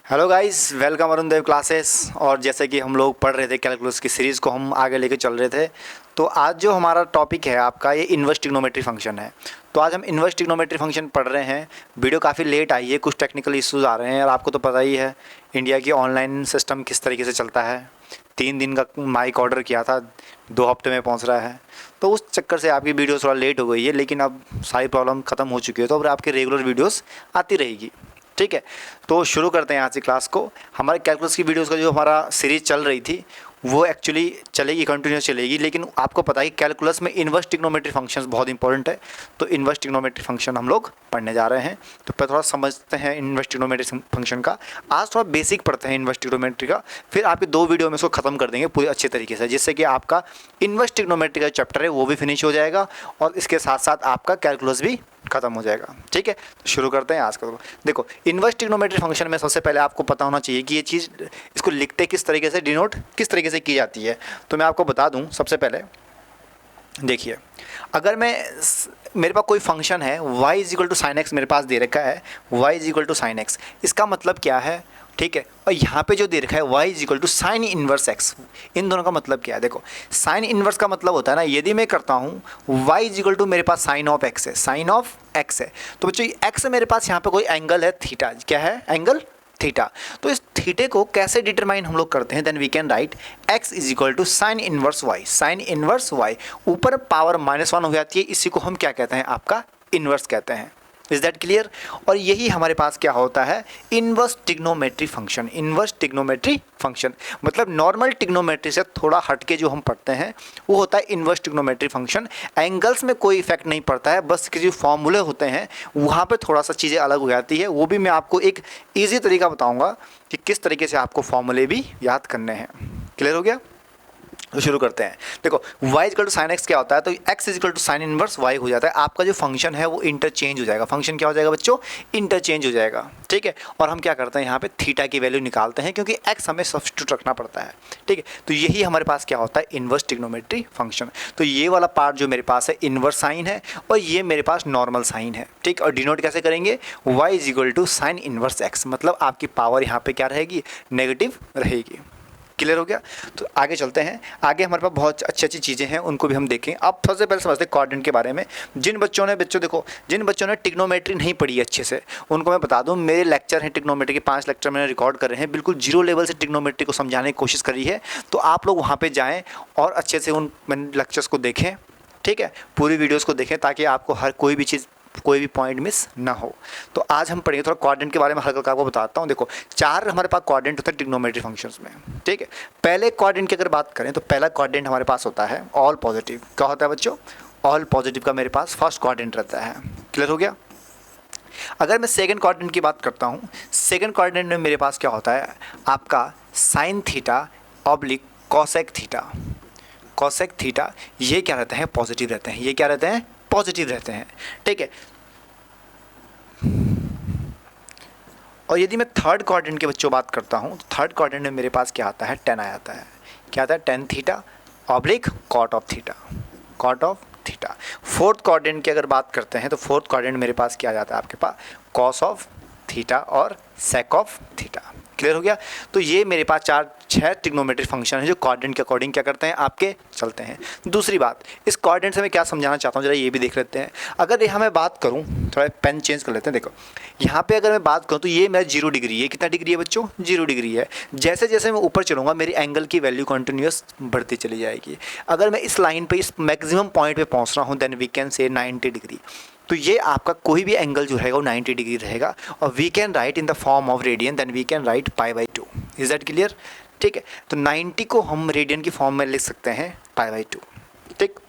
Hello guys, welcome Arun देव classes. और जैसे कि हम लोग पढ़ रहे थे कैलकुलस की सीरीज़ को हम आगे लेके चल रहे थे, तो आज जो हमारा टॉपिक है आपका ये इन्वर्स ट्रिग्नोमेट्री फंक्शन है। तो आज हम इन्वर्स ट्रिग्नोमेट्री फंक्शन पढ़ रहे हैं। वीडियो काफ़ी लेट आई है, कुछ टेक्निकल इश्यूज़ आ रहे हैं और आपको तो पता ही है इंडिया की ऑनलाइन सिस्टम किस तरीके से चलता है। 3 दिन का माइक ऑर्डर किया था, 2 हफ्ते में पहुंच रहा है, तो उस चक्कर से आपकी वीडियो थोड़ा लेट हो गई है। लेकिन अब सारी प्रॉब्लम ख़त्म हो चुकी है, तो अब आपकी रेगुलर वीडियोस आती रहेगी। ठीक है, तो शुरू करते हैं आज की क्लास को। हमारे कैलकुलस की वीडियोस का जो हमारा सीरीज़ चल रही थी वो एक्चुअली चलेगी, कंटिन्यूस चलेगी। लेकिन आपको पता है कि कैलकुलस में इन्वर्स ट्रिग्नोमेट्री फंक्शंस बहुत इंपॉर्टेंट है, तो इन्वर्स ट्रिग्नोमेट्री फंक्शन हम लोग पढ़ने जा रहे हैं। तो पहले थोड़ा समझते हैं इन्वर्स ट्रिग्नोमेट्री फंक्शन का। आज थोड़ा बेसिक पढ़ते हैं इन्वर्स ट्रिग्नोमेट्री का, फिर आपके 2 वीडियो में इसको ख़त्म कर देंगे पूरे अच्छे तरीके से, जिससे कि आपका इन्वर्स ट्रिग्नोमेट्री का चैप्टर है वो भी फिनिश हो जाएगा और इसके साथ साथ आपका कैलकुलस भी खत्म हो जाएगा। ठीक है, तो शुरू करते हैं आज का। देखो, इन्वर्स ट्रिग्नोमेट्री फंक्शन में सबसे पहले आपको पता होना चाहिए कि ये चीज़ इसको लिखते किस तरीके से, डिनोट किस तरीके से की जाती है। तो मैं आपको बता दूं सबसे पहले। देखिए, अगर मेरे पास कोई फंक्शन है y is equal to sine x, मेरे पास दे रखा है y is equal to sine x, इसका मतलब क्या है? ठीक है, और यहाँ पे जो दे रखा है y is equal to sine inverse x, इन दोनों का मतलब क्या है? देखो, साइन इनवर्स का मतलब होता है ना, यदि मैं करता हूँ y इज इक्वल टू मेरे पास साइन ऑफ एक्स है, साइन ऑफ एक्स है, तो बच्चों एक्स मेरे पास यहाँ पे कोई एंगल है थीटा, क्या है? Angle theta. तो इस थीटे को कैसे डिटरमाइन हम लोग करते हैं? Then we can write x is equal to sine inverse y, sine inverse y, ऊपर पावर -1 हो जाती है, इसी को हम क्या कहते हैं? आपका इनवर्स कहते हैं। Is that clear? और यही हमारे पास क्या होता है? Inverse trigonometry function. Inverse trigonometry function मतलब नॉर्मल ट्रिग्नोमेट्री से थोड़ा हटके जो हम पढ़ते हैं वो होता है इनवर्स ट्रिग्नोमेट्री फंक्शन। एंगल्स में कोई इफेक्ट नहीं पड़ता है, बस किसी फॉर्मूले होते हैं वहाँ पे थोड़ा सा चीज़ें अलग हो जाती है। वो भी मैं आपको एक ईजी तरीका बताऊँगा कि किस तरीके से आपको फॉर्मूले भी याद करने हैं। क्लियर हो गया? तो शुरू करते हैं। देखो, y equal to sine x क्या होता है? तो x is equal to sine inverse y हो जाता है। आपका जो फंक्शन है वो इंटरचेंज हो जाएगा। फंक्शन क्या हो जाएगा बच्चों? इंटरचेंज हो जाएगा। ठीक है, और हम क्या करते हैं यहाँ पे थीटा की वैल्यू निकालते हैं, क्योंकि x हमें सब्स्टिट्यूट रखना पड़ता है। ठीक है, तो यही हमारे पास क्या होता है? Inverse trigonometry function. तो ये वाला पार्ट जो मेरे पास है इनवर्स साइन है और ये मेरे पास नॉर्मल साइन है। ठीक, और डिनोट कैसे करेंगे? y is equal to sine inverse x, मतलब आपकी पावर यहाँ पे क्या रहेगी? नेगेटिव रहेगी। क्लियर हो गया? तो आगे चलते हैं। आगे हमारे पास बहुत अच्छी अच्छी चीज़ें हैं, उनको भी हम देखें। अब सबसे पहले समझते हैं कोऑर्डिनेट के बारे में। जिन बच्चों ने जिन बच्चों ने ट्रिग्नोमेट्री नहीं पढ़ी अच्छे से, उनको मैं बता दूं, मेरे लेक्चर हैं ट्रिग्नोमेट्री के, 5 लेक्चर मैंने रिकॉर्ड कर रहे हैं, बिल्कुल जीरो लेवल से ट्रिग्नोमेट्री को समझाने की कोशिश करी है। तो आप लोग वहाँ पर जाएँ और अच्छे से उन लेक्चर्स को देखें। ठीक है, पूरी वीडियोज़ को देखें ताकि आपको हर कोई भी चीज़, कोई भी पॉइंट मिस ना हो। तो आज हम पढ़ेंगे थोड़ा कोऑर्डिनेट के बारे में, हल्का आपको बताता हूँ। देखो, 4 हमारे पास कोऑर्डिनेट होते हैं ट्रिग्नोमेट्री फंक्शंस में। ठीक है, पहले कोऑर्डिनेट की अगर बात करें तो पहला कोऑर्डिनेट हमारे पास होता है ऑल पॉजिटिव। क्या होता है बच्चों? ऑल पॉजिटिव का मेरे पास फर्स्ट कोऑर्डिनेट रहता है। क्लियर हो गया? अगर मैं सेकंड कोऑर्डिनेट की बात करता हूँ, सेकंड कोऑर्डिनेट में मेरे पास क्या होता है? आपका sine theta oblique cosec theta. Cosec theta ये क्या रहते हैं? पॉजिटिव रहते हैं। ये क्या रहते हैं? पॉजिटिव रहते हैं। ठीक है, और यदि मैं थर्ड कोऑर्डिनेट के बच्चों बात करता हूँ तो थर्ड कोऑर्डिनेट में मेरे पास क्या आता है? टेन आ जाता है। क्या आता है? Tan theta oblique cot of theta, cot of theta. Fourth coordinate की अगर बात करते हैं तो फोर्थ कोऑर्डिनेट मेरे पास क्या आ जाता है? आपके पास कॉस ऑफ थीटा और सेक ऑफ थीटा। क्लियर हो गया? तो ये मेरे पास 6 ट्रिग्नोमेट्री फंक्शन है जो कोऑर्डिनेट के अकॉर्डिंग क्या करते हैं? आपके चलते हैं। दूसरी बात, इस कोऑर्डिनेट से मैं क्या समझाना चाहता हूँ जरा ये भी देख लेते हैं। अगर यहाँ मैं बात करूँ, थोड़ा पेन चेंज कर लेते हैं। देखो, यहाँ पे अगर मैं बात करूँ तो ये मेरा 0 डिग्री है। कितना डिग्री है बच्चों? 0 डिग्री है। जैसे जैसे मैं ऊपर चलूँगा मेरी एंगल की वैल्यू कंटिन्यूस बढ़ती चली जाएगी। अगर मैं इस लाइन पे, इस मैक्सिमम पॉइंट पे पहुँच रहा हूँ, then we can say 90 degree. तो ये आपका कोई भी एंगल जो रहेगा वो 90 डिग्री रहेगा, और we can write in the form of radian, then we can write π/2। Is that clear? ठीक है, तो 90 को हम रेडियन की फॉर्म में लिख सकते हैं π/2। ठीक,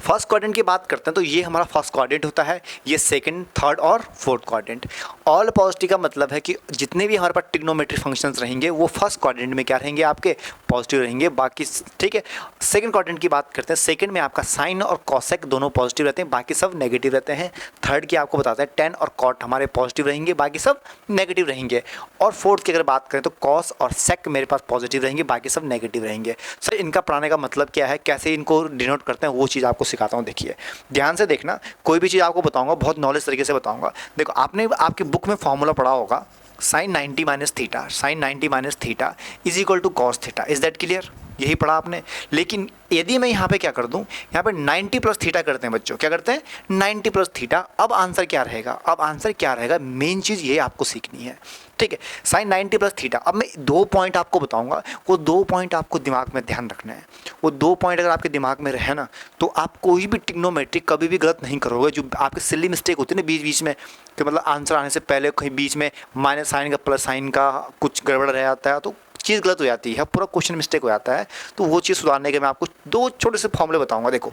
फर्स्ट क्वाड्रेंट की बात करते हैं तो ये हमारा फर्स्ट क्वाड्रेंट होता है, ये सेकंड, थर्ड और फोर्थ क्वाड्रेंट। ऑल पॉजिटिव का मतलब है कि जितने भी हमारे पास ट्रिग्नोमेट्री फंक्शंस रहेंगे वो फर्स्ट क्वाड्रेंट में क्या रहेंगे? आपके पॉजिटिव रहेंगे, बाकी ठीक है। सेकंड क्वाड्रेंट की बात करते हैं, सेकंड में आपका साइन और कॉसेक दोनों पॉजिटिव रहते हैं, बाकी सब नेगेटिव रहते हैं। थर्ड की आपको बताते हैं टेन और कॉट हमारे पॉजिटिव रहेंगे, बाकी सब नेगेटिव रहेंगे। और फोर्थ की अगर बात करें तो कॉस और सेक मेरे पास पॉजिटिव रहेंगे, बाकी सब नेगेटिव रहेंगे। सर इनका पढ़ाने का मतलब क्या है, कैसे इनको डिनोट करते हैं, वो चीज़ आपको सिखाता हूँ। देखिए ध्यान से देखना, कोई भी चीज़ आपको बताऊंगा बहुत नॉलेज तरीके से बताऊंगा। देखो आपने आपकी बुक में फॉर्मूला पढ़ा होगा, sine 90 minus theta, sine 90 minus theta is equal to cos theta. Is that clear? यही पढ़ा आपने। लेकिन यदि मैं यहाँ पे क्या कर दूँ, यहाँ पे 90 प्लस थीटा करते हैं बच्चों, क्या करते हैं 90 प्लस थीटा। अब आंसर क्या रहेगा, अब आंसर क्या रहेगा, मेन चीज़ ये आपको सीखनी है, ठीक है। Sine 90 plus theta. अब मैं 2 पॉइंट आपको बताऊंगा, वो 2 पॉइंट आपको दिमाग में ध्यान रखना है। वो 2 पॉइंट अगर आपके दिमाग में रहे ना, तो आप कोई भी ट्रिग्नोमेट्री कभी भी गलत नहीं करोगे। जो आपके सिली मिस्टेक होती है ना बीच बीच में, कि मतलब आंसर आने से पहले कहीं बीच में माइनस साइन का प्लस साइन का कुछ गड़बड़ रह जाता है, तो चीज़ गलत हो जाती है, पूरा क्वेश्चन मिस्टेक हो जाता है। तो वो चीज़ सुधारने के मैं आपको 2 छोटे से फॉर्मूले बताऊंगा। देखो,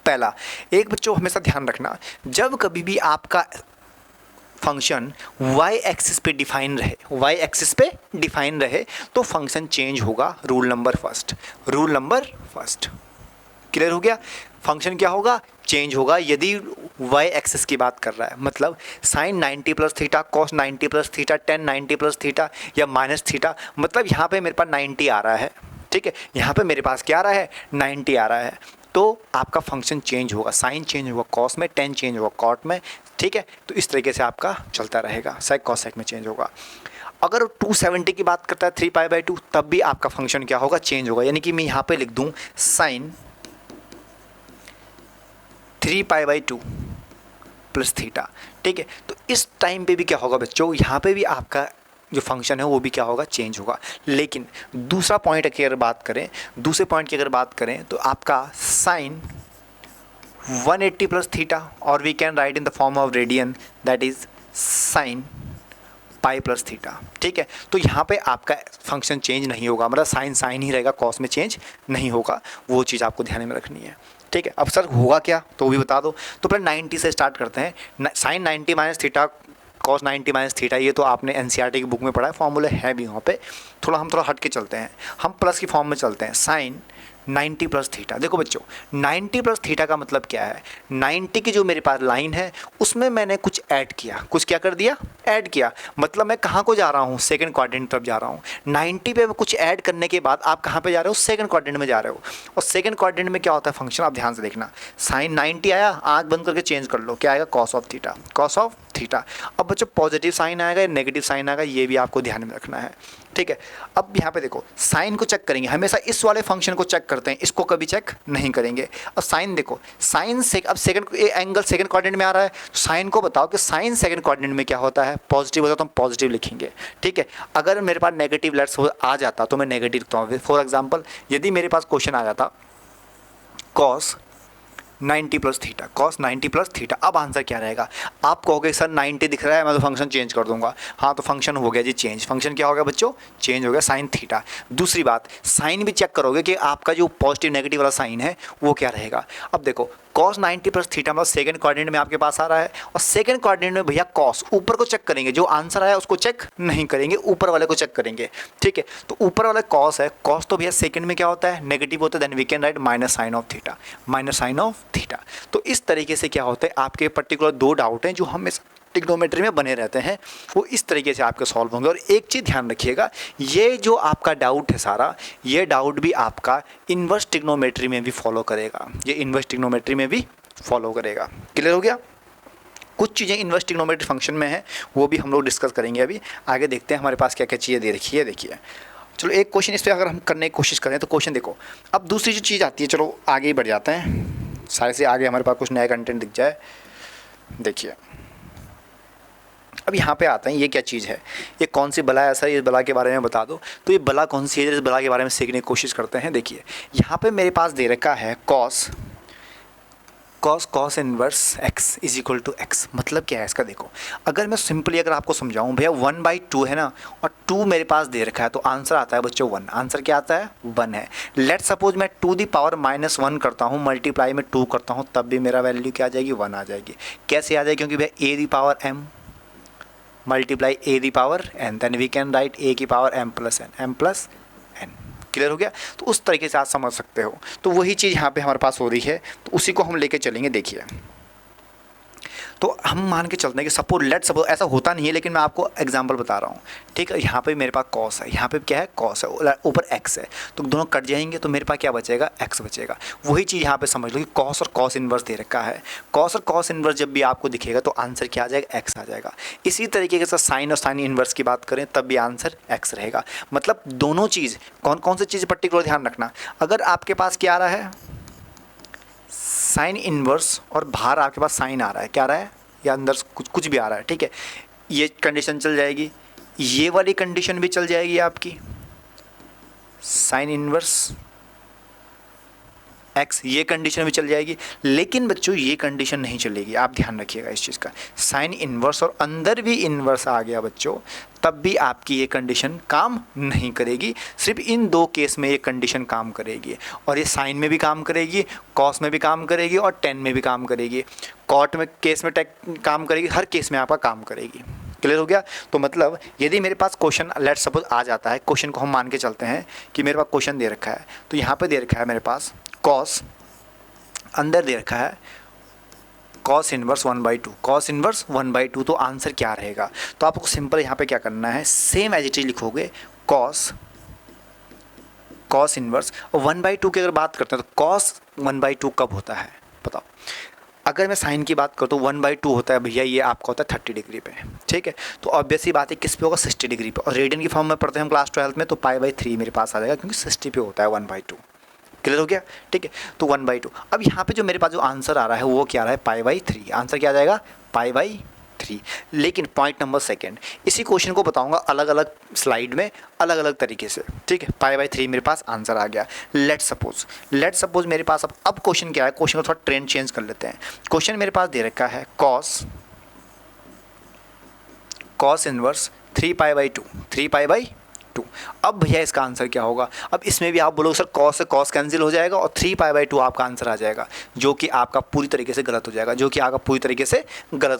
पहला, एक बच्चों हमेशा ध्यान रखना, जब कभी भी आपका फंक्शन y एक्सिस पे डिफाइन रहे, y एक्सिस पे डिफाइन रहे, तो फंक्शन चेंज होगा। Rule number first, rule number first, clear हो गया। फंक्शन क्या होगा, चेंज होगा यदि y एक्सिस की बात कर रहा है। मतलब sine 90 plus theta, cos 90 plus theta, tan 90 plus theta या माइनस थीटा, मतलब यहाँ पे मेरे पास 90 आ रहा है, ठीक है। यहाँ पे मेरे पास क्या आ रहा है, 90 आ रहा है, तो आपका फंक्शन चेंज होगा। साइन चेंज होगा कॉस में, टेन चेंज होगा कॉट में, ठीक है। तो इस तरीके से आपका चलता रहेगा, सेक कॉस सेक में चेंज होगा। अगर 270 की बात करता है 3π/2, तब भी आपका फंक्शन क्या होगा, चेंज होगा। यानी कि मैं यहाँ पे लिख दूँ साइन 3π/2 प्लस थीटा, ठीक है। तो इस टाइम पे भी क्या होगा बच्चों, यहाँ पे भी आपका जो फंक्शन है वो भी क्या होगा, चेंज होगा। लेकिन दूसरा पॉइंट की अगर बात करें, दूसरे पॉइंट की अगर बात करें, तो आपका साइन 180 प्लस थीटा, और we can write in the form of radian, that is sine pi plus theta, ठीक है। तो यहाँ पे आपका फंक्शन चेंज नहीं होगा, मतलब साइन साइन ही रहेगा, कॉस में चेंज नहीं होगा। वो चीज़ आपको ध्यान में रखनी है, ठीक है। अब सर होगा क्या, तो वो भी बता दो। तो पहले 90 से स्टार्ट करते हैं। Sine 90 minus theta, cos 90 minus theta, ये तो आपने एनसीईआरटी की बुक में पढ़ा है, फॉर्मूले है भी वहाँ पे। हम थोड़ा हट के चलते हैं, हम प्लस की फॉर्म में चलते हैं। साइन 90 प्लस थीटा, देखो बच्चों 90 प्लस थीटा का मतलब क्या है, 90 की जो मेरे पास लाइन है उसमें मैंने कुछ ऐड किया, कुछ क्या कर दिया, ऐड किया। मतलब मैं कहाँ को जा रहा हूँ, सेकंड क्वाड्रेंट तरफ जा रहा हूँ। 90 पे कुछ ऐड करने के बाद आप कहाँ पे जा रहे हो, सेकंड क्वाड्रेंट में जा रहे हो। और सेकंड क्वाड्रेंट में क्या होता है फंक्शन, आप ध्यान से देखना। साइन 90 आया, आँख बंद करके चेंज कर लो, क्या आएगा, cos of theta, cos of theta. अब बच्चों पॉजिटिव साइन आएगा या नेगेटिव साइन आएगा, ये भी आपको ध्यान में रखना है, ठीक है। अब यहाँ पे देखो, साइन को चेक करेंगे हमेशा, इस वाले फंक्शन को चेक करते हैं, इसको कभी चेक नहीं करेंगे। अब साइन देखो, साइन से अब सेकंड एंगल सेकंड क्वाड्रेंट में आ रहा है, तो साइन को बताओ कि साइन सेकंड क्वाड्रेंट में क्या होता है, पॉजिटिव होता है, तो हम पॉजिटिव लिखेंगे, ठीक है। अगर मेरे पास नेगेटिव लेट्स आ जाता तो मैं नेगेटिव लिखता हूँ। फॉर एग्जाम्पल यदि मेरे पास क्वेश्चन आ जाता cos 90 plus theta, cos 90 plus theta, अब आंसर क्या रहेगा। आप कहोगे सर 90 दिख रहा है, मैं तो फंक्शन चेंज कर दूंगा। हाँ, तो फंक्शन हो गया जी चेंज, फंक्शन क्या हो गया बच्चों, चेंज हो गया, साइन थीटा। दूसरी बात, साइन भी चेक करोगे कि आपका जो पॉजिटिव नेगेटिव वाला साइन है वो क्या रहेगा। अब देखो कॉस 90 प्लस थीटा मतलब सेकंड क्वाड्रेंट में आपके पास आ रहा है, और सेकंड क्वाड्रेंट में भैया कॉस ऊपर को चेक करेंगे, जो आंसर आया उसको चेक नहीं करेंगे, ऊपर वाले को चेक करेंगे, ठीक है। तो ऊपर वाला कॉस है, कॉस तो भैया सेकंड में क्या होता है, नेगेटिव होता है, then we can write minus sine of theta, minus sine of theta. तो इस तरीके से क्या होता है, आपके पर्टिकुलर 2 डाउट हैं जो हमेशा ट्रिग्नोमेट्री में बने रहते हैं, वो इस तरीके से आपके सॉल्व होंगे। और एक चीज़ ध्यान रखिएगा, ये जो आपका डाउट है सारा, ये डाउट भी आपका इन्वर्स ट्रिग्नोमेट्री में भी फॉलो करेगा, ये इन्वर्स ट्रिग्नोमेट्री में भी फॉलो करेगा। क्लियर हो गया। कुछ चीज़ें इन्वर्स ट्रिग्नोमेट्री फंक्शन में है, वो भी हम लोग डिस्कस करेंगे। अभी आगे देखते हैं हमारे पास क्या क्या चीज़ें दे रखी है। देखिए चलो एक क्वेश्चन इस पर अगर हम करने की कोशिश करें तो क्वेश्चन देखो। अब दूसरी जो चीज़ आती है, चलो आगे ही बढ़ जाते हैं, सारे से आगे हमारे पास कुछ नया कंटेंट दिख जाए। देखिए अब यहाँ पे आते हैं, ये क्या चीज़ है, ये कौन सी बला है सर, इस बला के बारे में बता दो। तो ये बला कौन सी है, इस बला के बारे में सीखने की कोशिश करते हैं। देखिए यहाँ पे मेरे पास दे रखा है cos inverse x is equal to x। मतलब क्या है इसका, देखो अगर मैं सिंपली अगर आपको समझाऊं, भैया 1/2 है ना, और 2 मेरे पास दे रखा है, तो आंसर आता है बच्चों 1। आंसर क्या आता है, 1 है। लेट सपोज मैं 2 दी पावर -1 करता हूँ, मल्टीप्लाई में 2 करता हूँ, तब भी मेरा वैल्यू क्या आ जाएगी, 1 आ जाएगी। कैसे आ जाएगी, क्योंकि भैया a the power m multiply a the power n, then we can write a की power m plus n। Clear हो गया। तो उस तरीके से आप समझ सकते हो। तो वही चीज़ यहाँ पे हमारे पास हो रही है, तो उसी को हम लेके चलेंगे। देखिए तो हम मान के चलते हैं कि सपोज ऐसा होता नहीं है, लेकिन मैं आपको एग्जांपल बता रहा हूँ, ठीक है। यहाँ पे मेरे पास कॉस है, यहाँ पे क्या है, कॉस है, ऊपर एक्स है, तो दोनों कट जाएंगे तो मेरे पास क्या बचेगा, एक्स बचेगा। वही चीज़ यहाँ पे समझ लो कि कॉस और कॉस इन्वर्स दे रखा है। कॉस और कॉस इन्वर्स जब भी आपको दिखेगा तो आंसर क्या आ जाएगा, एक्स आ जाएगा। इसी तरीके के साथ साइन और साइन इन्वर्स की बात करें तब भी आंसर एक्स रहेगा। मतलब दोनों चीज़, कौन कौन सी चीज़ पर्टिकुलर ध्यान रखना, अगर आपके पास क्या आ रहा है, साइन इन्वर्स, और बाहर आपके पास साइन आ रहा है, क्या आ रहा है, या अंदर कुछ भी आ रहा है, ठीक है, ये कंडीशन चल जाएगी, ये वाली कंडीशन भी चल जाएगी आपकी, साइन इन्वर्स एक्स, ये कंडीशन भी चल जाएगी। लेकिन बच्चों ये कंडीशन नहीं चलेगी, आप ध्यान रखिएगा इस चीज़ का। साइन इन्वर्स और अंदर भी इन्वर्स आ गया बच्चों, तब भी आपकी ये कंडीशन काम नहीं करेगी। सिर्फ इन दो केस में ये कंडीशन काम करेगी, और ये साइन में भी काम करेगी, कॉस में भी काम करेगी, और टेन में भी काम करेगी, कॉट में केस में काम करेगी, हर केस में आपका काम करेगी। क्लियर हो गया। तो मतलब यदि मेरे पास क्वेश्चन लेट्स सपोज आ जाता है, क्वेश्चन को हम मान के चलते हैं कि मेरे पास क्वेश्चन दे रखा है, तो यहाँ पे दे रखा है मेरे पास कॉस, अंदर दे रखा है कॉस इन्वर्स 1/2, कॉस इन्वर्स 1/2, तो आंसर क्या रहेगा। तो आपको सिंपल यहाँ पे क्या करना है, सेम एज इट इज लिखोगे, कॉस इन्वर्स 1/2 की अगर बात करते हैं तो कॉस 1/2 कब होता है बताओ। अगर मैं साइन की बात करूँ तो 1/2 होता है भैया, ये आपका होता है 30 डिग्री पे, ठीक है। तो ऑब्वियस ही बात है किस पे होगा, 60 डिग्री पे, और रेडियन की फॉर्म में पढ़ते हैं हम क्लास 12 में, तो π/3 मेरे पास आ जाएगा, क्योंकि 60 पे होता है 1/2। क्लियर हो गया, ठीक है। तो 1/2, अब यहाँ पे जो मेरे पास जो आंसर आ रहा है वो क्या आ रहा है, π/3, आंसर क्या आ जाएगा, π/3। लेकिन पॉइंट नंबर सेकंड, इसी क्वेश्चन को बताऊंगा अलग अलग स्लाइड में अलग अलग तरीके से, ठीक है। π/3 मेरे पास आंसर आ गया। लेट सपोज मेरे पास अब क्वेश्चन क्या है, क्वेश्चन को थोड़ा ट्रेंड चेंज कर लेते हैं। क्वेश्चन मेरे पास दे रखा है कॉस इन्वर्स 3π/2। अब भैया इसका आंसर क्या होगा, अब इसमें भी आप बोलोगे सर कॉस से कॉस कैंसिल हो जाएगा और 3π/2 आपका आंसर आ जाएगा, जो कि आपका पूरी तरीके से गलत हो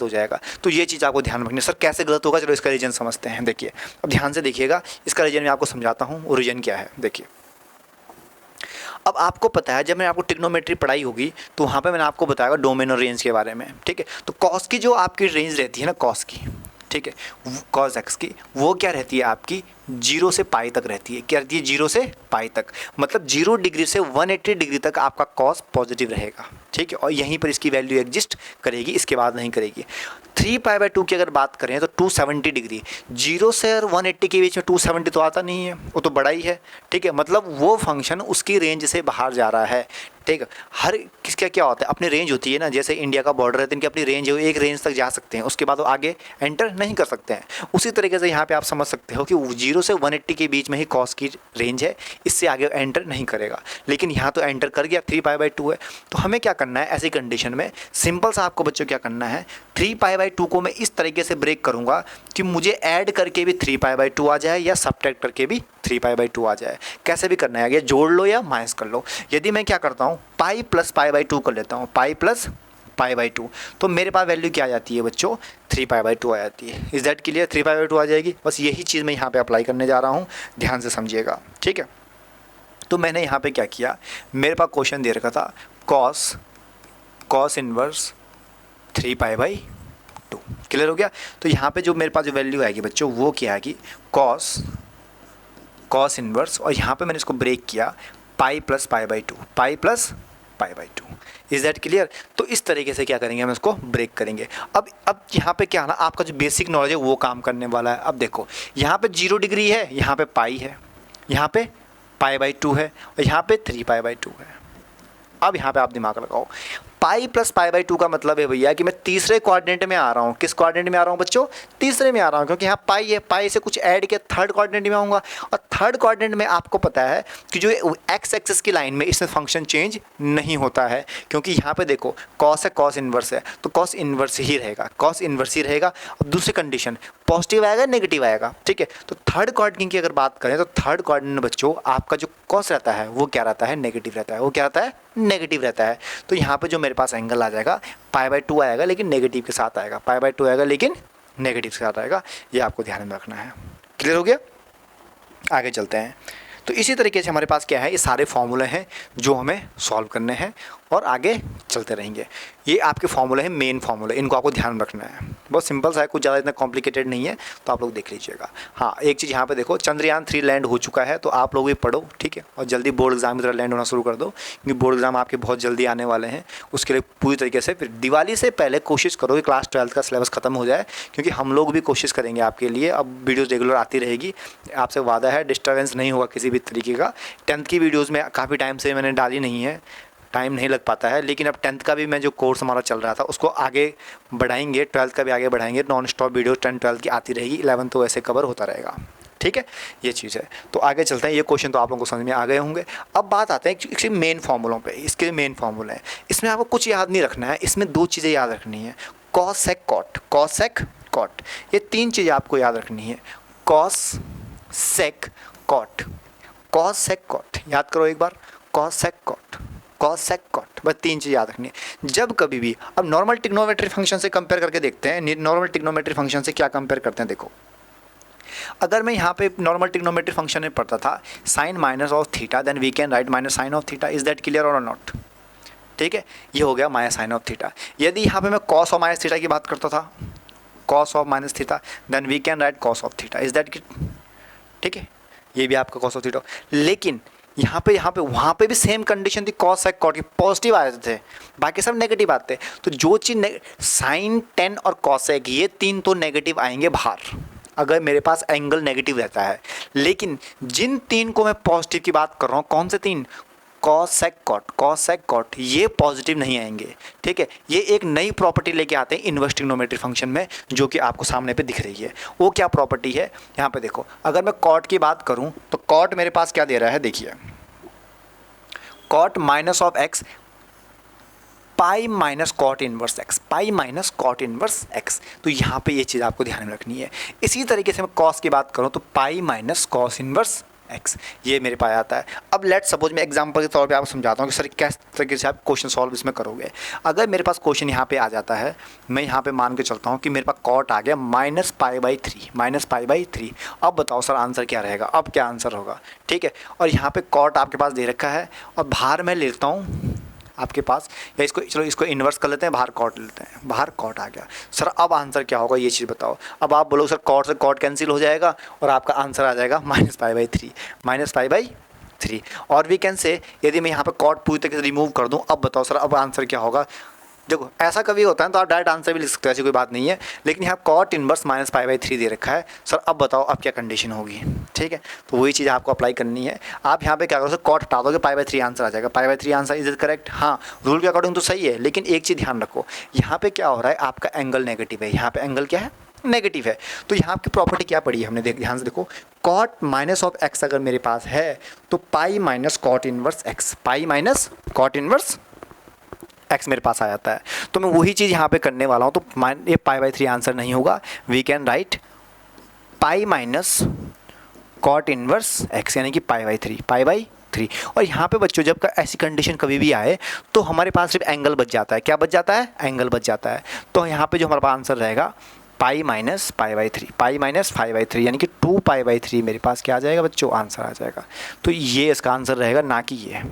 जाएगा, तो ये चीज़ आपको ध्यान रखनी है। सर कैसे गलत होगा, चलो इसका रीजन समझते हैं। देखिए अब ध्यान से देखिएगा, इसका रीजन मैं आपको समझाता हूँ, वो रीजन क्या है। देखिए अब आपको पता है, जब मैंने आपको ट्रिग्नोमेट्री पढ़ाई होगी तो वहाँ पे मैंने आपको बताया डोमेन और रेंज के बारे में, ठीक है। तो कॉस की जो आपकी रेंज रहती है ना, कॉस की, ठीक है, कॉस एक्स की, वो क्या रहती है आपकी 0 से पाई तक रहती है। क्या रहती है, 0 से पाई तक, मतलब 0 डिग्री से 180 डिग्री तक आपका कॉस पॉजिटिव रहेगा, ठीक है, और यहीं पर इसकी वैल्यू एग्जिस्ट करेगी, इसके बाद नहीं करेगी। 3π/2 की अगर बात करें तो 270 डिग्री, 0 से और 180 के बीच में 270 तो आता नहीं है, वो तो बड़ा ही है, ठीक है। मतलब वो फंक्शन उसकी रेंज से बाहर जा रहा है, ठीक है। हर किसका क्या होता है, अपनी रेंज होती है ना, जैसे इंडिया का बॉर्डर है तो इनकी अपनी रेंज है, वो एक रेंज तक जा सकते हैं, उसके बाद वो आगे एंटर नहीं कर सकते हैं। उसी तरीके से यहाँ पे आप समझ सकते हो कि 0 से 180 के बीच में ही कॉस की रेंज है, इससे आगे एंटर नहीं करेगा। लेकिन यहाँ तो एंटर कर गया, 3π/2 है। तो हमें क्या करना है ऐसी कंडीशन में, सिंपल सा आपको बच्चों क्या करना है, 3π/2 को मैं इस तरीके से ब्रेक करूँगा कि मुझे ऐड करके भी 3π/2 आ जाए या सब्ट्रैक्ट करके भी 3π/2 आ जाए। कैसे भी करना है, आगे जोड़ लो या माइनस कर लो। यदि मैं क्या करता हूँ, पाई प्लस π/2 कर लेता हूँ, पाई प्लस π/2, तो मेरे पास वैल्यू क्या आ जाती है बच्चों, 3π/2 आ जाती है। इज दैट क्लियर, 3π/2 आ जाएगी। बस यही चीज़ मैं यहाँ पे अप्लाई करने जा रहा हूँ, ध्यान से समझिएगा, ठीक है। तो मैंने यहाँ पे क्या किया, मेरे पास क्वेश्चन दे रखा था कॉस इन्वर्स 3π/2। क्लियर हो गया। तो यहाँ पे जो मेरे पास जो वैल्यू आएगी बच्चों, वो क्या आएगी, कॉस इन्वर्स, और यहाँ पे मैंने इसको ब्रेक किया, pi plus π/2। Is that clear. तो इस तरीके से क्या करेंगे, हम इसको ब्रेक करेंगे। अब यहाँ पे क्या है ना, आपका जो बेसिक नॉलेज है वो काम करने वाला है। अब देखो यहाँ पे 0 डिग्री है, यहाँ पे पाई है, यहाँ पे π/2 है, और यहाँ पे 3π/2 है। अब यहाँ पे आप दिमाग लगाओ, पाई प्लस π/2 का मतलब है भैया कि मैं तीसरे क्वाड्रेंट में आ रहा हूँ। किस क्वाड्रेंट में आ रहा हूँ बच्चों, तीसरे में आ रहा हूँ, क्योंकि यहाँ पाई है, पाई से कुछ ऐड किया, थर्ड क्वाड्रेंट में आऊँगा। और थर्ड क्वाड्रेंट में आपको पता है कि जो एक्स एक्सिस की लाइन में इसमें फंक्शन चेंज नहीं होता है, क्योंकि यहाँ पे देखो कॉस है, कॉस इन्वर्स है, तो कॉस इन्वर्स ही रहेगा, कॉस इन्वर्स ही रहेगा। और दूसरी कंडीशन पॉजिटिव आएगा नेगेटिव आएगा, ठीक है। तो थर्ड क्वाड्रेंट की अगर बात करें तो थर्ड क्वाड्रेंट बच्चों आपका जो कॉस रहता है वो क्या रहता है, नेगेटिव रहता है। वो क्या रहता है, नेगेटिव रहता है। तो यहाँ पे जो मेरे पास एंगल आ जाएगा π/2 आएगा, लेकिन नेगेटिव के साथ आएगा, π/2 आएगा लेकिन नेगेटिव के साथ आएगा। ये आपको ध्यान में रखना है। क्लियर हो गया, आगे चलते हैं। तो इसी तरीके से हमारे पास क्या है, ये सारे फॉर्मूले हैं जो हमें सॉल्व करने हैं और आगे चलते रहेंगे। ये आपके फॉर्मूले हैं, मेन फॉर्मूले, इनको आपको ध्यान रखना है। बहुत सिंपल सा है, कुछ ज़्यादा इतना कॉम्प्लिकेटेड नहीं है, तो आप लोग देख लीजिएगा। हाँ, एक चीज़ यहाँ पे देखो, चंद्रयान 3 लैंड हो चुका है, तो आप लोग भी पढ़ो, ठीक है, और जल्दी बोर्ड एग्जाम की तरह लैंड होना शुरू कर दो, क्योंकि बोर्ड एग्जाम आपके बहुत जल्दी आने वाले हैं। उसके लिए पूरी तरीके से फिर दिवाली से पहले कोशिश करो कि क्लास 12 का सिलेबस खत्म हो जाए, क्योंकि हम लोग भी कोशिश करेंगे आपके लिए। अब वीडियोज़ रेगुलर आती रहेगी, आपसे वादा है, डिस्टर्बेंस नहीं होगा किसी भी तरीके का। 10th की वीडियोज़ में काफ़ी टाइम से मैंने डाली नहीं है, टाइम नहीं लग पाता है, लेकिन अब 10th का भी मैं जो कोर्स हमारा चल रहा था उसको आगे बढ़ाएंगे, 12th का भी आगे बढ़ाएंगे। नॉन स्टॉप वीडियो 10 12 की आती रहेगी, 11 तो ऐसे कवर होता रहेगा, ठीक है, ये चीज़ है। तो आगे चलते हैं, ये क्वेश्चन तो आप लोगों को समझ में आ गए होंगे। अब बात आते हैं इसके मेन फार्मूलों पे। इसके मेन फार्मूले हैं, इसमें आपको कुछ याद नहीं रखना है, इसमें 2 चीज़ें याद रखनी है, cos sec cot, cos sec cot, ये 3 चीज़ें आपको याद रखनी है। Cos sec cot, cos sec cot याद करो एक बार, cos sec cot, cos sec cot, बस 3 चीज़ याद रखनी है जब कभी भी। अब नॉर्मल ट्रिग्नोमेट्री फंक्शन से कंपेयर करके देखते हैं, नॉर्मल ट्रिग्नोमेट्री फंक्शन से क्या कंपेयर करते हैं। देखो, अगर मैं यहाँ पे नॉर्मल ट्रिग्नोमेट्री फंक्शन में पढ़ता था sine minus of theta, then we can write minus sine of theta. Is that clear और नॉट? ठीक है, ये हो गया माइनस साइन ऑफ थीटा। यदि यहाँ पे मैं कॉस ऑफ माइनस थीटा की बात करता था, cos of minus theta, then we can write cos of theta. Is that, ठीक है, ये भी आपका कॉस ऑफ थीटा। लेकिन यहाँ पे वहाँ पे भी सेम कंडीशन थी, कॉस सेक कॉट की पॉजिटिव आए थे, बाकी सब नेगेटिव आते। तो जो चीज़ साइन 10 और कॉसेक, ये 3 तो नेगेटिव आएंगे बाहर अगर मेरे पास एंगल नेगेटिव रहता है। लेकिन जिन 3 को मैं पॉजिटिव की बात कर रहा हूँ, कौन से 3? Cos sec cot, cos sec cot, ये पॉजिटिव नहीं आएंगे, ठीक है। ये एक नई प्रॉपर्टी लेके आते हैं इन्वर्स ट्रिग्नोमेट्री फंक्शन में, जो कि आपको सामने पे दिख रही है। वो क्या प्रॉपर्टी है, यहाँ पे देखो, अगर मैं कॉट की बात करूँ तो कॉट मेरे पास क्या दे रहा है, देखिए, cot minus of x, pi minus cot inverse x, pi minus cot inverse x. तो यहाँ पे ये चीज़ आपको ध्यान में रखनी है। इसी तरीके से मैं कॉस की बात करूँ तो pi minus cos inverse x, ये मेरे पास आता है। अब लेट सपोज मैं एग्जांपल के तौर पे आपको समझाता हूँ कि सर किस तरीके से आप क्वेश्चन सॉल्व इसमें करोगे। अगर मेरे पास क्वेश्चन यहाँ पे आ जाता है, मैं यहाँ पे मान के चलता हूँ कि मेरे पास कॉट आ गया minus pi by 3, minus pi by 3। अब बताओ सर आंसर क्या रहेगा, अब क्या आंसर होगा, ठीक है। और यहाँ पे कॉट आपके पास दे रखा है और बाहर मैं लेता हूँ आपके पास, या इसको चलो इसको इन्वर्स कर लेते हैं, बाहर कॉट लेते हैं, बाहर कॉट आ गया। सर अब आंसर क्या होगा ये चीज़ बताओ। अब आप बोलो सर कॉट से कॉट कैंसिल हो जाएगा और आपका आंसर आ जाएगा minus pi by 3, minus pi by 3। और वी कैन से, यदि मैं यहाँ पर कॉट पूरी तरीके से रिमूव कर दूँ, अब बताओ सर अब आंसर क्या होगा। देखो ऐसा कभी होता है तो आप डायरेक्ट आंसर भी लिख सकते हो, ऐसी कोई बात नहीं है। लेकिन यहाँ cot inverse minus pi by 3 दे रखा है, सर अब बताओ अब क्या कंडीशन होगी, ठीक है। तो वही चीज़ आपको अप्लाई करनी है। आप यहाँ पे क्या करो, सर कॉट हटा दोगे, पाई बाई 3 आंसर आ जाएगा, पाई by 3 answer. Is it correct? हाँ, रूल के अकॉर्डिंग तो सही है, लेकिन एक चीज़ ध्यान रखो, यहाँ पे क्या हो रहा है, आपका एंगल नेगेटिव है, यहाँ पे एंगल क्या है, नेगेटिव है। तो यहाँ की प्रॉपर्टी क्या पड़ी है हमने, ध्यान से देखो, कॉट माइनस ऑफ एक्स अगर मेरे पास है तो pi minus cot inverse x, pi minus cot inverse x मेरे पास आ जाता है। तो मैं वही चीज़ यहाँ पे करने वाला हूँ। तो ये पाई बाई 3 आंसर नहीं होगा, we can write pi minus cot inverse x, यानी कि पाई बाई 3, पाई बाई 3। और यहाँ पे बच्चों जब ऐसी कंडीशन कभी भी आए तो हमारे पास सिर्फ एंगल बच जाता है। क्या बच जाता है? एंगल बच जाता है। तो यहाँ पे जो हमारे पास आंसर रहेगा pi minus pi by 3, pi minus pi by 3, यानी कि 2 पाई बाई 3 मेरे पास क्या आ जाएगा बच्चों, आंसर आ जाएगा। तो ये इसका आंसर रहेगा, ना कि ये।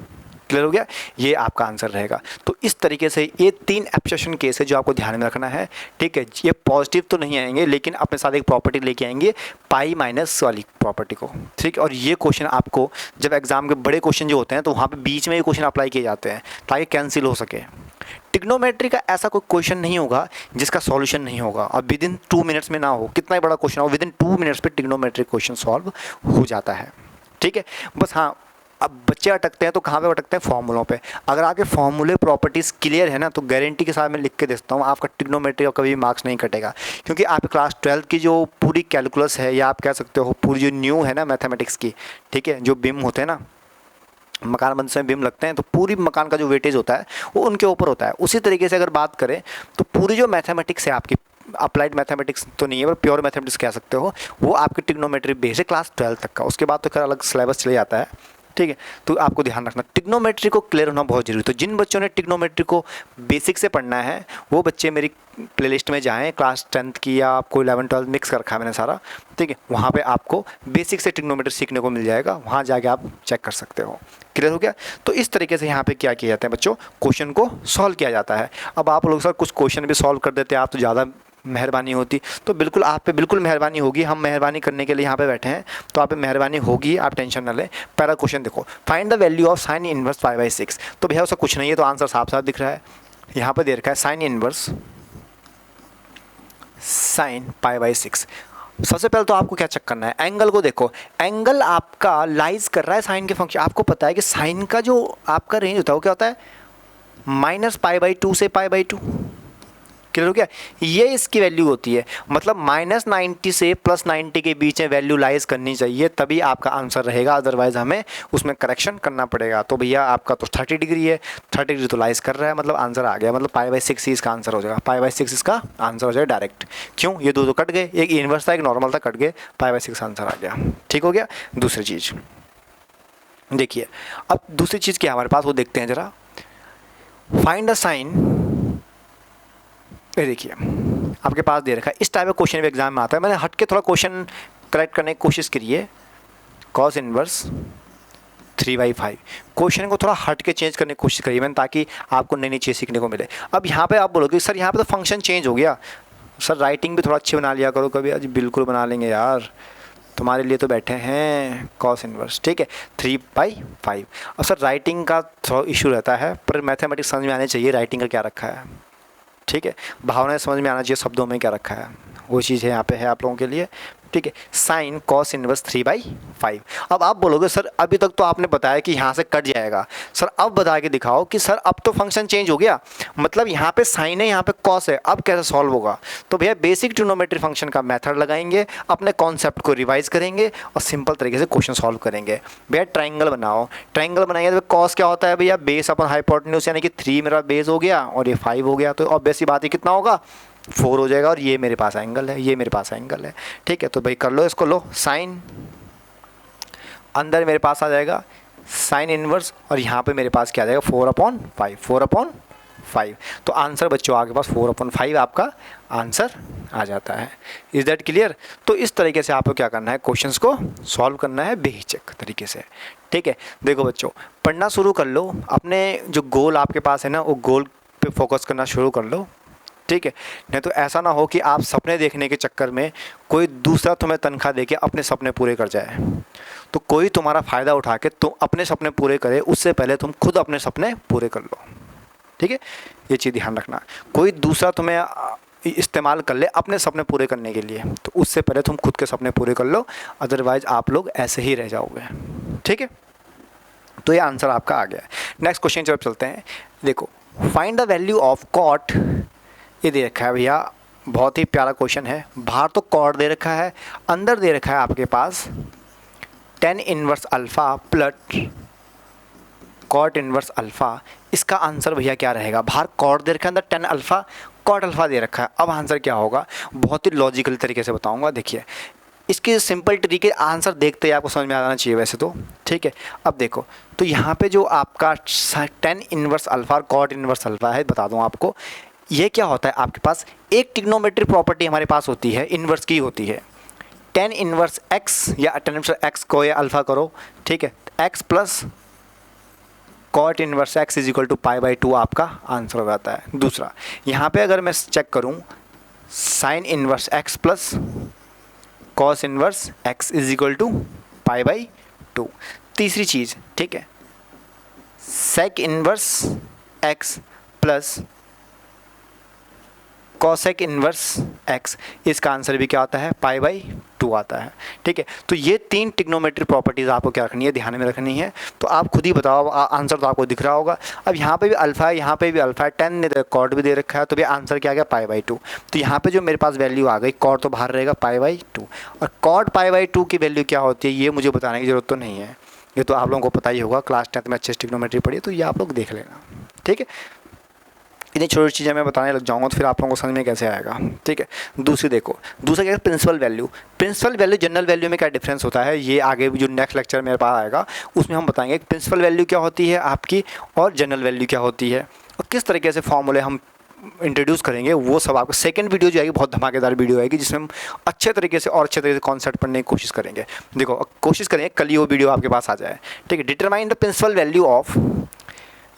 क्लियर हो गया, ये आपका आंसर रहेगा। तो इस तरीके से ये 3 एब्स्ट्रैक्शन केस है जो आपको ध्यान में रखना है, ठीक है। ये पॉजिटिव तो नहीं आएंगे, लेकिन अपने साथ एक प्रॉपर्टी लेके आएंगे, पाई माइनस वाली प्रॉपर्टी को, ठीक। और ये क्वेश्चन आपको जब एग्जाम के बड़े क्वेश्चन जो होते हैं तो वहाँ पे बीच में ये क्वेश्चन अप्लाई किए जाते हैं ताकि कैंसिल हो सके। ट्रिग्नोमेट्री का ऐसा कोई क्वेश्चन नहीं होगा जिसका सॉल्यूशन नहीं होगा और विद इन 2 मिनट्स में ना हो। कितना ही बड़ा क्वेश्चन हो, विद इन 2 मिनट्स पे ट्रिग्नोमेट्री क्वेश्चन सॉल्व हो जाता है, ठीक है। बस हाँ, अब बच्चे अटकते हैं तो कहाँ पे अटकते हैं, फॉर्मूलों पे। अगर आपके फॉर्मूले प्रॉपर्टीज़ क्लियर है ना तो गारंटी के साथ मैं लिख के देता हूँ आपका ट्रिग्नोमेट्री का कभी मार्क्स नहीं कटेगा। क्योंकि आप क्लास 12 की जो पूरी कैलकुलस है, या आप कह सकते हो पूरी जो न्यू है ना मैथमेटिक्स की, ठीक है, जो बिम होते हैं ना, मकान बनने से बिम लगते हैं, तो पूरी मकान का जो वेटेज होता है वो उनके ऊपर होता है। उसी तरीके से अगर बात करें तो पूरी जो मैथमेटिक्स है आपकी, अप्लाइड मैथमेटिक्स तो नहीं है पर प्योर मैथमेटिक्स कह सकते हो, वो आपकी ट्रिग्नोमेट्री बेस है क्लास 12 तक का। उसके बाद तो खैर अलग सिलेबस चले जाता है, ठीक है। तो आपको ध्यान रखना ट्रिग्नोमेट्री को क्लियर होना बहुत जरूरी है। तो जिन बच्चों ने ट्रिग्नोमेट्री को बेसिक से पढ़ना है वो बच्चे मेरी प्लेलिस्ट में जाएं, क्लास 10th की या आपको 11 12 मिक्स कर रखा है मैंने सारा, ठीक है। वहाँ पे आपको बेसिक से ट्रिग्नोमेट्री सीखने को मिल जाएगा, वहाँ जाके आप चेक कर सकते हो। क्लियर हो गया। तो इस तरीके से यहाँ पे क्या किया जाता है बच्चों, क्वेश्चन को सॉल्व किया जाता है। अब आप लोग सर कुछ क्वेश्चन भी सॉल्व कर देते आप तो ज़्यादा मेहरबानी होती, तो बिल्कुल आप पे बिल्कुल मेहरबानी होगी, हम मेहरबानी करने के लिए यहाँ पे बैठे हैं, तो आप पे मेहरबानी होगी, आप टेंशन ना लें। पहला क्वेश्चन देखो, find the value of sine inverse pi by 6। तो भैया उसका कुछ नहीं है, तो आंसर साफ साफ दिख रहा है, यहाँ पे दे रखा है sine inverse sine pi by 6। सबसे पहले तो आपको क्या चेक करना है, एंगल को देखो, एंगल आपका लाइज कर रहा है साइन के फंक्शन। आपको पता है कि साइन का जो आपका रेंज होता है वो क्या होता है, -π/2 से π/2। क्लियर हो गया। ये इसकी वैल्यू होती है, मतलब -90 से +90 के बीच में वैल्यू लाइज करनी चाहिए, तभी आपका आंसर रहेगा, अदरवाइज हमें उसमें करेक्शन करना पड़ेगा। तो भैया आपका तो 30 डिग्री है, 30 डिग्री तो लाइज कर रहा है, मतलब आंसर आ गया, मतलब π/6 ही इसका आंसर हो जाएगा, π/6 इसका आंसर हो जाएगा डायरेक्ट। क्यों, ये दो कट गए, एक इनवर्स था एक नॉर्मल था, कट गए, π/6 आंसर आ गया। ठीक हो गया। दूसरी चीज़ देखिए, अब दूसरी चीज़ क्या हमारे पास वो देखते हैं जरा, फाइंड द साइन। ये देखिए आपके पास दे रखा है, इस टाइप का क्वेश्चन भी एग्जाम में आता है। मैंने हट के थोड़ा क्वेश्चन करेक्ट करने की कोशिश करी है। कॉस इनवर्स 3/5, क्वेश्चन को थोड़ा हट के चेंज करने की कोशिश करी मैंने, ताकि आपको नई नई चीज़ सीखने को मिले। अब यहाँ पे आप बोलोगे सर यहाँ पे तो फंक्शन चेंज हो गया, सर राइटिंग भी थोड़ा अच्छी बना लिया करो कभी। आज बिल्कुल बना लेंगे यार, तुम्हारे लिए तो बैठे हैं कॉस इनवर्स, ठीक है, 3/5। अब सर राइटिंग का थोड़ा इशू रहता है, पर मैथमेटिक्स समझ में आने चाहिए राइटिंग का क्या रखा है, ठीक है, भावनाएं समझ में आना चाहिए शब्दों में क्या रखा है, वो चीज़ है यहाँ पे है आप लोगों के लिए, ठीक है। Sine cos inverse 3/5। अब आप बोलोगे सर अभी तक तो आपने बताया कि यहाँ से कट जाएगा, सर अब बता के दिखाओ कि सर अब तो फंक्शन चेंज हो गया, मतलब यहाँ पे साइन है यहाँ पे कॉस है, अब कैसे सॉल्व होगा। तो भैया बेसिक ट्रिग्नोमेट्री फंक्शन का मेथड लगाएंगे, अपने कॉन्सेप्ट को रिवाइज करेंगे और सिंपल तरीके से क्वेश्चन सॉल्व करेंगे। भैया ट्राइंगल बनाओ, ट्राइंगल बनाएंगे तो कॉस क्या होता है भैया, बेस अपन हाइपोटेन्यूज, यानी कि 3 मेरा बेस हो गया और ये 5 हो गया, तो ऑब्वियस बात है कितना होगा, 4 हो जाएगा, और ये मेरे पास एंगल है, ये मेरे पास एंगल है, ठीक है। तो भाई कर लो इसको, लो साइन, अंदर मेरे पास आ जाएगा साइन इनवर्स, और यहाँ पे मेरे पास क्या आ जाएगा 4/5, 4/5। तो आंसर बच्चों आपके पास 4/5 आपका आंसर आ जाता है। Is that clear. तो इस तरीके से आपको क्या करना है, क्वेश्चंस को सॉल्व करना है बेहिचक तरीके से, ठीक है। देखो बच्चों पढ़ना शुरू कर लो, अपने जो गोल आपके पास है ना वो गोल पे फोकस करना शुरू कर लो, ठीक है। नहीं तो ऐसा ना हो कि आप सपने देखने के चक्कर में कोई दूसरा तुम्हें तनख्वाह देके अपने सपने पूरे कर जाए, तो कोई तुम्हारा फ़ायदा उठा के तुम अपने सपने पूरे करे, उससे पहले तुम खुद अपने सपने पूरे कर लो, ठीक है। ये चीज़ ध्यान रखना, कोई दूसरा तुम्हें इस्तेमाल कर ले अपने सपने पूरे करने के लिए, तो उससे पहले तुम खुद के सपने पूरे कर लो, अदरवाइज आप लोग ऐसे ही रह जाओगे, ठीक है। तो ये आंसर आपका आ गया। नेक्स्ट क्वेश्चन जब चलते हैं, देखो find the value of cot, ये दे रखा है भैया, बहुत ही प्यारा क्वेश्चन है। बाहर तो कॉट दे रखा है, अंदर दे रखा है आपके पास tan inverse alpha plus cot inverse alpha. इसका आंसर भैया क्या रहेगा, बाहर कॉट दे रखा है, अंदर tan अल्फ़ा कॉट अल्फ़ा दे रखा है। अब आंसर क्या होगा, बहुत ही लॉजिकल तरीके से बताऊंगा। देखिए इसके सिंपल तरीके आंसर देखते ही आपको समझ में आ जाना चाहिए वैसे तो, ठीक है। अब देखो तो यहाँ पे जो आपका tan इनवर्स अल्फ़ा और कॉट इनवर्स अल्फ़ा है, बता दूँ आपको ये क्या होता है। आपके पास एक ट्रिग्नोमेट्री प्रॉपर्टी हमारे पास होती है, इन्वर्स की होती है, tan इनवर्स x या tan इनवर्स x को या अल्फ़ा करो, ठीक है, x plus cot inverse x is equal to π/2 आपका आंसर हो जाता है। दूसरा यहाँ पे अगर मैं चेक करूँ sine inverse x plus cos inverse x is equal to π/2। तीसरी चीज़, ठीक है, sec inverse x plus cosec inverse x, इसका आंसर भी क्या आता है π/2 आता है, ठीक है। तो ये 3 ट्रिग्नोमेट्री प्रॉपर्टीज़ आपको क्या रखनी है, ध्यान में रखनी है। तो आप खुद ही बताओ, आंसर तो आपको दिख रहा होगा। अब यहाँ पे भी अल्फ़ा है, यहाँ पे भी अल्फ़ा है, tan कॉट भी दे रखा है, तो भी आंसर क्या आ गया π/2। तो यहाँ पे जो मेरे पास वैल्यू आ गई, कॉट तो बाहर रहेगा π/2, और कॉट π/2 की वैल्यू क्या होती है ये मुझे बताने की ज़रूरत तो नहीं है, ये तो आप लोगों को पता ही होगा, क्लास 10th में अच्छे ट्रिग्नोमेट्री पढ़ी, तो ये आप लोग देख लेना, ठीक है। इतनी छोटी चीज़ें मैं बताने लग जाऊंगा तो फिर आप लोगों को समझ में कैसे आएगा, ठीक है। दूसरी देखो, दूसरा क्या है, principal value. Principal value general value में क्या डिफरेंस होता है, ये आगे जो नेक्स्ट लेक्चर मेरे पास आएगा उसमें हम बताएंगे प्रिंसिपल वैल्यू क्या होती है आपकी और जनरल वैल्यू क्या होती है और किस तरीके से फॉर्मूले हम इंट्रोड्यूस करेंगे। वो सब आपको सेकंड वीडियो जो आएगी बहुत धमाकेदार वीडियो आएगी जिसमें हम अच्छे तरीके से और अच्छे तरीके से कॉन्सेप्ट पढ़ने की कोशिश करेंगे। देखो कोशिश करेंगे कल ही वो वीडियो आपके पास आ जाए, ठीक है। Determine the principal value of,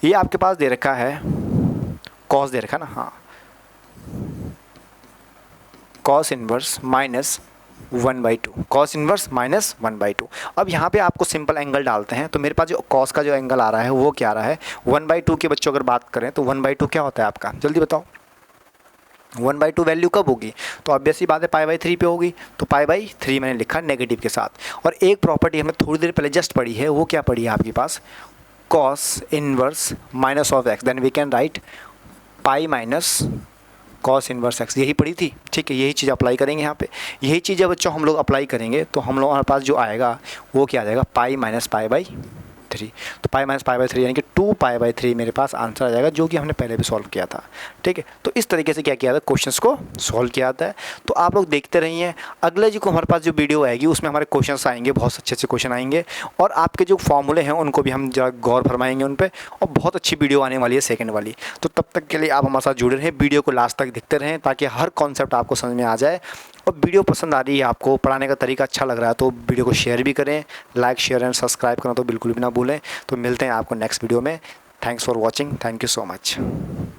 ये आपके पास दे रखा है कॉस दे रखा है ना, हाँ, cos inverse minus 1/2, cos inverse minus 1/2। अब यहाँ पे आपको सिंपल एंगल डालते हैं तो मेरे पास जो कॉस का जो एंगल आ रहा है वो क्या आ रहा है 1/2 के बच्चों अगर बात करें तो 1/2 क्या होता है आपका, जल्दी बताओ। 1/2 वैल्यू कब होगी, तो ऑब्वियसली बात है π/3 पे होगी, तो π/3 मैंने लिखा नेगेटिव के साथ। और एक प्रॉपर्टी हमें थोड़ी देर पहले जस्ट पढ़ी है, वो क्या पढ़ी है आपके पास, cos inverse minus of x, then we can write pi minus cos inverse x, यही पढ़ी थी, ठीक है। यही चीज़ अप्लाई करेंगे यहाँ पे, यही चीज़ जब बच्चों हम लोग अप्लाई करेंगे तो हम लोगों के पास जो आएगा वो क्या आ जाएगा पाई माइनस π/3, तो पाई माइनस π/3 यानी कि 2π/3 मेरे पास आंसर आ जाएगा, जो कि हमने पहले भी सॉल्व किया था, ठीक है। तो इस तरीके से क्या किया था, क्वेश्चंस को सॉल्व किया जाता है। तो आप लोग देखते रहिए, अगले जो हमारे पास जो वीडियो आएगी उसमें हमारे क्वेश्चंस आएंगे, बहुत अच्छे अच्छे क्वेश्चन आएंगे और आपके जो फॉर्मूले हैं उनको भी हम जरा गौर फरमाएंगे उन पर, और बहुत अच्छी वीडियो आने वाली है सेकेंड वाली। तो तब तक के लिए आप हमारे साथ जुड़े रहें, वीडियो को लास्ट तक देखते रहें ताकि हर कॉन्सेप्ट आपको समझ में आ जाए। और वीडियो पसंद आ रही है, आपको पढ़ाने का तरीका अच्छा लग रहा है तो वीडियो को शेयर भी करें, लाइक शेयर एंड सब्सक्राइब करना तो बिल्कुल भी ना भूलें। तो मिलते हैं आपको नेक्स्ट वीडियो में। Thanks for watching, thank you so much.